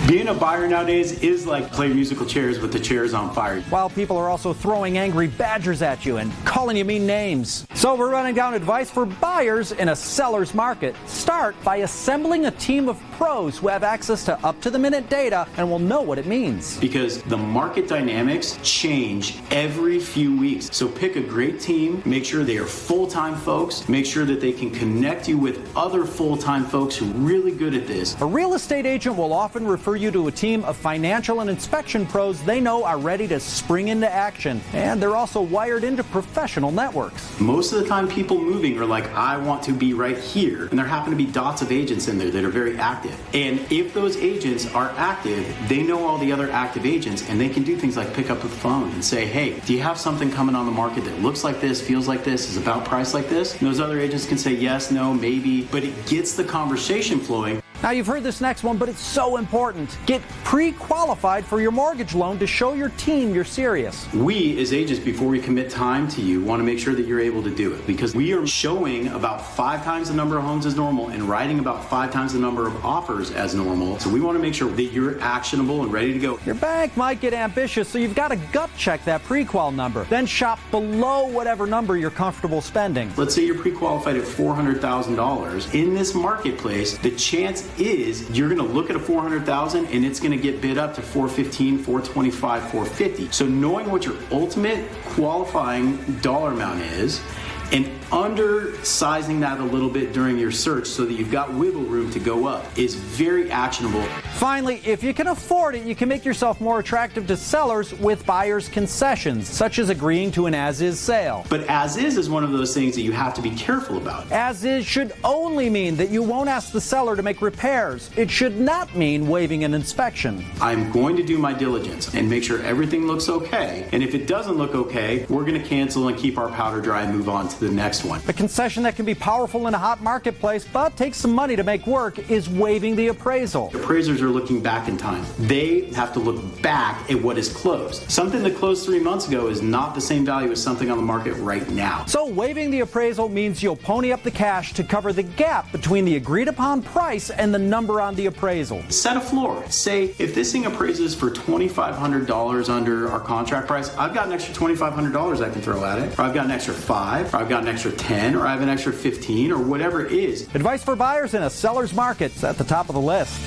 Being a buyer nowadays is like playing musical chairs with the chairs on fire. While people are also throwing angry badgers at you and calling you mean names. So we're running down advice for buyers in a seller's market. Start by assembling a team of pros who have access to up-to-the-minute data and will know what it means. Because the market dynamics change every few weeks. So pick a great team, make sure they are full-time folks, make sure that they can connect you with other full-time folks who are really good at this. A real estate agent will often refer you to a team of financial and inspection pros they know are ready to spring into action, and they're also wired into professional networks. Most of the time people moving are like, I want to be right here, and there happen to be dots of agents in there that are very active. And if those agents are active, they know all the other active agents, and they can do things like pick up the phone and say, hey, do you have something coming on the market that looks like this, feels like this, is about price like this? And those other agents can say yes, no, maybe, but it gets the conversation flowing. Now, you've heard this next one, but it's so important. Get pre-qualified for your mortgage loan to show your team you're serious. We, as agents, before we commit time to you, want to make sure that you're able to do it, because we are showing about 5 times the number of homes as normal and writing about 5 times the number of offers as normal. So we want to make sure that you're actionable and ready to go. Your bank might get ambitious, so you've got to gut check that pre-qual number. Then shop below whatever number you're comfortable spending. Let's say you're pre-qualified at $400,000. In this marketplace, the chance is you're going to look at a $400,000 and it's going to get bid up to $415,000, $425,000, $450,000. So knowing what your ultimate qualifying dollar amount is and undersizing that a little bit during your search so that you've got wiggle room to go up is very actionable. Finally, if you can afford it, you can make yourself more attractive to sellers with buyer's concessions, such as agreeing to an as-is sale. But as-is is one of those things that you have to be careful about. As-is should only mean that you won't ask the seller to make repairs. It should not mean waiving an inspection. I'm going to do my diligence and make sure everything looks okay. And if it doesn't look okay, we're going to cancel and keep our powder dry and move on to the next one. A concession that can be powerful in a hot marketplace but takes some money to make work is waiving the appraisal. Appraisers are looking back in time. They have to look back at what is closed. Something that closed 3 months ago is not the same value as something on the market right now. So waiving the appraisal means you'll pony up the cash to cover the gap between the agreed upon price and the number on the appraisal. Set a floor. Say, if this thing appraises for $2,500 under our contract price, I've got an extra $2,500 I can throw at it, or I've got an extra 5, or I've got an extra 10, or I have an extra 15, or whatever it is. Advice for buyers in a seller's market is at the top of the list.